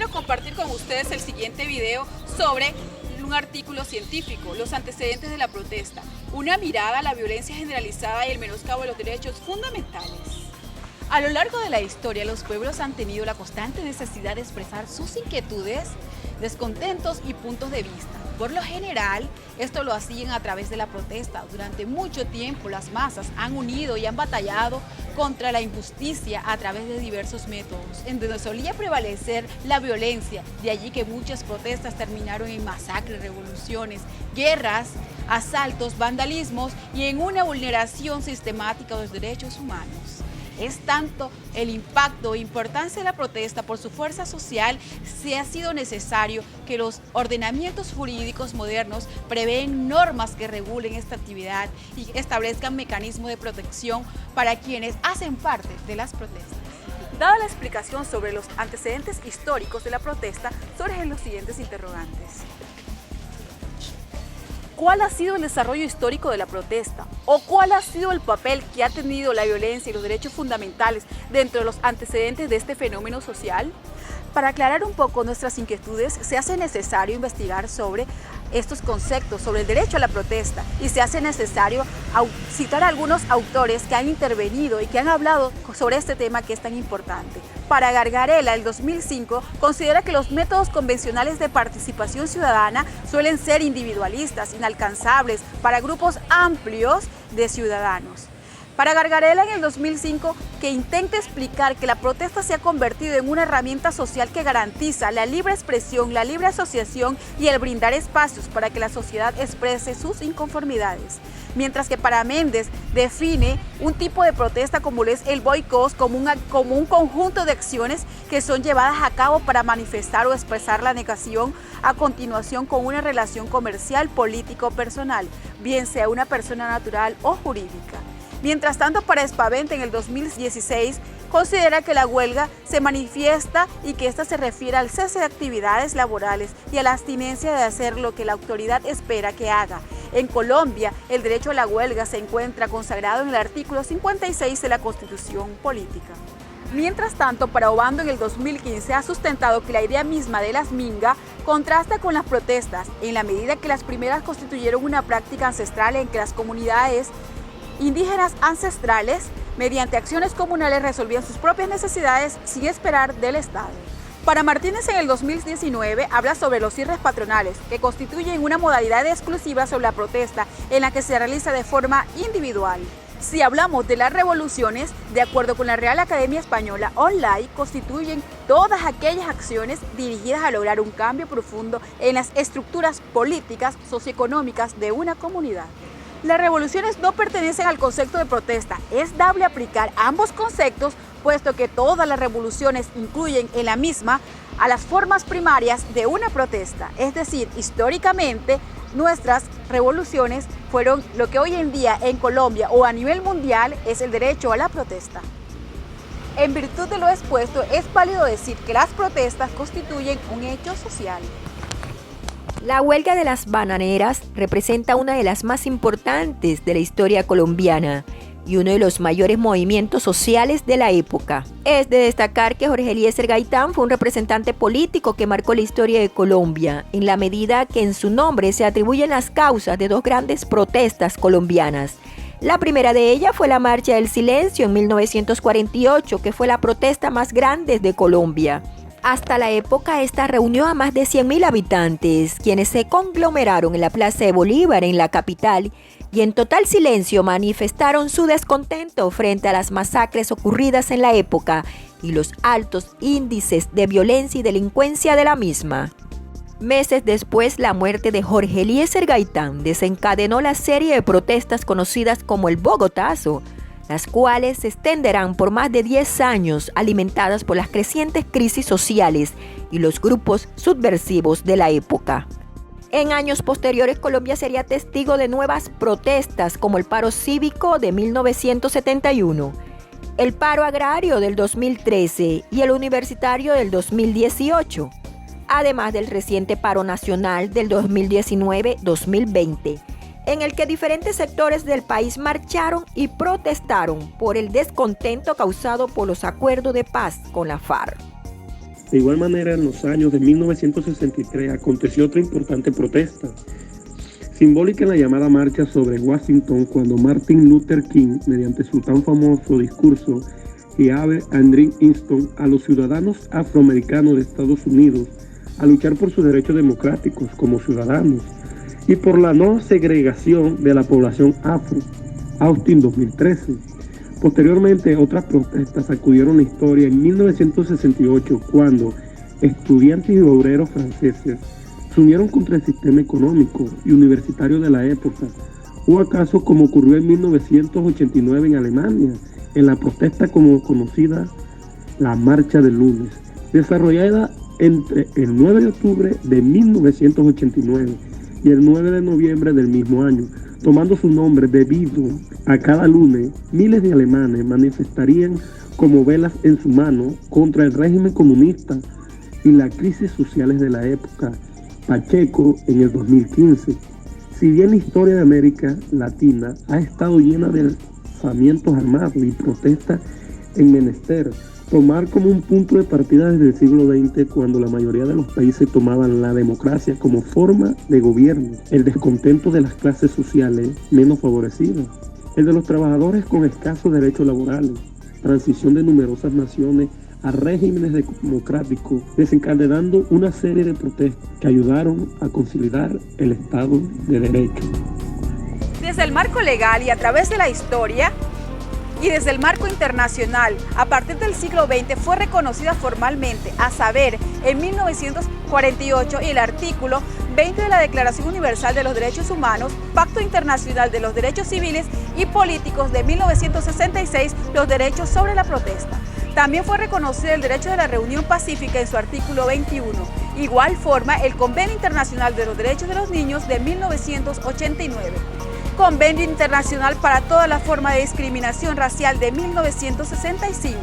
quiero compartir con ustedes el siguiente video sobre un artículo científico, los antecedentes de la protesta, una mirada a la violencia generalizada y el menoscabo de los derechos fundamentales. A lo largo de la historia, los pueblos han tenido la constante necesidad de expresar sus inquietudes, descontentos y puntos de vista. Por lo general, esto lo hacían a través de la protesta. Durante mucho tiempo, las masas han unido y han batallado contra la injusticia a través de diversos métodos, en donde solía prevalecer la violencia. De allí que muchas protestas terminaron en masacres, revoluciones, guerras, asaltos, vandalismos y en una vulneración sistemática de los derechos humanos. Es tanto el impacto e importancia de la protesta por su fuerza social, se ha sido necesario que los ordenamientos jurídicos modernos prevén normas que regulen esta actividad y establezcan mecanismos de protección para quienes hacen parte de las protestas. Dada la explicación sobre los antecedentes históricos de la protesta, surgen los siguientes interrogantes. ¿Cuál ha sido el desarrollo histórico de la protesta? ¿O cuál ha sido el papel que ha tenido la violencia y los derechos fundamentales dentro de los antecedentes de este fenómeno social? Para aclarar un poco nuestras inquietudes, se hace necesario investigar sobre estos conceptos, sobre el derecho a la protesta, y se hace necesario citar a algunos autores que han intervenido y que han hablado sobre este tema que es tan importante. Para Gargarella, el 2005, considera que los métodos convencionales de participación ciudadana suelen ser individualistas, inalcanzables para grupos amplios de ciudadanos. Para Gargarella, en el 2005, que intenta explicar que la protesta se ha convertido en una herramienta social que garantiza la libre expresión, la libre asociación y el brindar espacios para que la sociedad exprese sus inconformidades. Mientras que para Méndez define un tipo de protesta como lo es el boicot como un conjunto de acciones que son llevadas a cabo para manifestar o expresar la negación a continuación con una relación comercial, política o personal, bien sea una persona natural o jurídica. Mientras tanto, para Espavente, en el 2016, considera que la huelga se manifiesta y que ésta se refiere al cese de actividades laborales y a la abstinencia de hacer lo que la autoridad espera que haga. En Colombia, el derecho a la huelga se encuentra consagrado en el artículo 56 de la Constitución Política. Mientras tanto, para Obando, en el 2015, ha sustentado que la idea misma de las mingas contrasta con las protestas, en la medida que las primeras constituyeron una práctica ancestral en que las comunidades indígenas ancestrales, mediante acciones comunales, resolvían sus propias necesidades sin esperar del Estado. Para Martínez, en el 2019, habla sobre los cierres patronales, que constituyen una modalidad exclusiva sobre la protesta en la que se realiza de forma individual. Si hablamos de las revoluciones, de acuerdo con la Real Academia Española, online constituyen todas aquellas acciones dirigidas a lograr un cambio profundo en las estructuras políticas, socioeconómicas de una comunidad. Las revoluciones no pertenecen al concepto de protesta. Es dable aplicar ambos conceptos, puesto que todas las revoluciones incluyen en la misma a las formas primarias de una protesta. Es decir, históricamente, nuestras revoluciones fueron lo que hoy en día en Colombia o a nivel mundial es el derecho a la protesta. En virtud de lo expuesto, es válido decir que las protestas constituyen un hecho social. La huelga de las bananeras representa una de las más importantes de la historia colombiana y uno de los mayores movimientos sociales de la época. Es de destacar que Jorge Eliezer Gaitán fue un representante político que marcó la historia de Colombia, en la medida que en su nombre se atribuyen las causas de dos grandes protestas colombianas. La primera de ellas fue la Marcha del Silencio en 1948, que fue la protesta más grande de Colombia. Hasta la época, esta reunió a más de 100.000 habitantes, quienes se conglomeraron en la Plaza de Bolívar, en la capital, y en total silencio manifestaron su descontento frente a las masacres ocurridas en la época y los altos índices de violencia y delincuencia de la misma. Meses después, la muerte de Jorge Eliezer Gaitán desencadenó la serie de protestas conocidas como el Bogotazo, las cuales se extenderán por más de 10 años, alimentadas por las crecientes crisis sociales y los grupos subversivos de la época. En años posteriores, Colombia sería testigo de nuevas protestas como el paro cívico de 1971, el paro agrario del 2013 y el universitario del 2018, además del reciente paro nacional del 2019-2020, en el que diferentes sectores del país marcharon y protestaron por el descontento causado por los acuerdos de paz con la FARC. De igual manera, en los años de 1963 aconteció otra importante protesta, simbólica en la llamada Marcha sobre Washington, cuando Martin Luther King, mediante su tan famoso discurso y Abe Andrew Inston a los ciudadanos afroamericanos de Estados Unidos a luchar por sus derechos democráticos como ciudadanos y por la no segregación de la población afro, Austin 2013. Posteriormente, otras protestas sacudieron la historia en 1968, cuando estudiantes y obreros franceses se unieron contra el sistema económico y universitario de la época, o acaso como ocurrió en 1989 en Alemania, en la protesta como conocida la Marcha del Lunes, desarrollada entre el 9 de octubre de 1989 y el 9 de noviembre del mismo año, tomando su nombre debido a cada lunes. Miles de alemanes manifestarían como velas en su mano contra el régimen comunista y las crisis sociales de la época. Pacheco en el 2015. Si bien la historia de América Latina ha estado llena de alzamientos armados y protestas en menester, tomar como un punto de partida desde el siglo XX, cuando la mayoría de los países tomaban la democracia como forma de gobierno, el descontento de las clases sociales menos favorecidas, el de los trabajadores con escasos derechos laborales, transición de numerosas naciones a regímenes democráticos, desencadenando una serie de protestas que ayudaron a consolidar el Estado de Derecho. Desde el marco legal y a través de la historia, y desde el marco internacional, a partir del siglo XX fue reconocida formalmente, a saber, en 1948 y el artículo 20 de la Declaración Universal de los Derechos Humanos, Pacto Internacional de los Derechos Civiles y Políticos de 1966, los derechos sobre la protesta. También fue reconocido el derecho de la reunión pacífica en su artículo 21. Igual forma el Convenio Internacional de los Derechos de los Niños de 1989. Convenio Internacional para toda la forma de discriminación racial de 1965.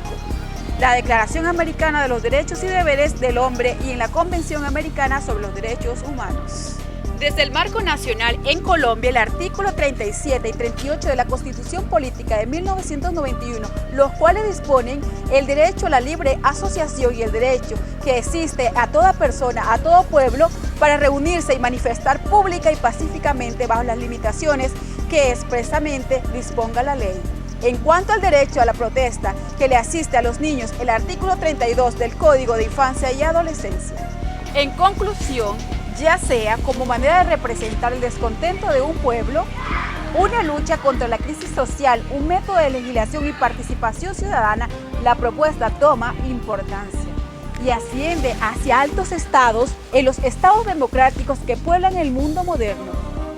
La Declaración Americana de los Derechos y Deberes del Hombre y en la Convención Americana sobre los Derechos Humanos. Desde el marco nacional en Colombia, el artículo 37 y 38 de la Constitución Política de 1991, los cuales disponen el derecho a la libre asociación y el derecho que existe a toda persona, a todo pueblo, para reunirse y manifestar pública y pacíficamente bajo las limitaciones que expresamente disponga la ley. En cuanto al derecho a la protesta que le asiste a los niños, el artículo 32 del Código de Infancia y Adolescencia. En conclusión, ya sea como manera de representar el descontento de un pueblo, una lucha contra la crisis social, un método de legislación y participación ciudadana, la propuesta toma importancia y asciende hacia altos estados en los estados democráticos que pueblan el mundo moderno.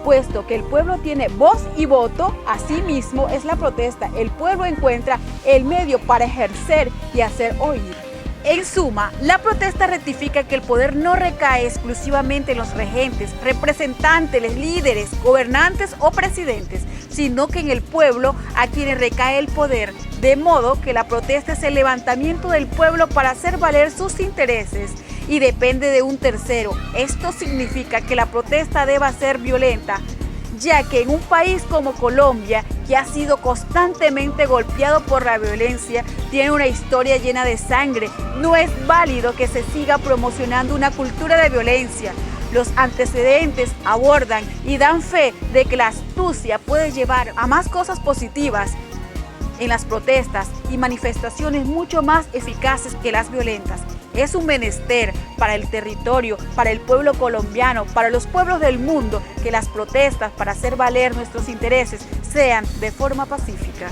Puesto que el pueblo tiene voz y voto, asimismo es la protesta. El pueblo encuentra el medio para ejercer y hacer oír. En suma, la protesta rectifica que el poder no recae exclusivamente en los regentes, representantes, líderes, gobernantes o presidentes, sino que en el pueblo a quienes recae el poder, de modo que la protesta es el levantamiento del pueblo para hacer valer sus intereses y depende de un tercero. Esto significa que la protesta deba ser violenta, ya que en un país como Colombia, que ha sido constantemente golpeado por la violencia, tiene una historia llena de sangre, no es válido que se siga promocionando una cultura de violencia. Los antecedentes abordan y dan fe de que la astucia puede llevar a más cosas positivas en las protestas y manifestaciones mucho más eficaces que las violentas. Es un menester para el territorio, para el pueblo colombiano, para los pueblos del mundo, que las protestas para hacer valer nuestros intereses sean de forma pacífica.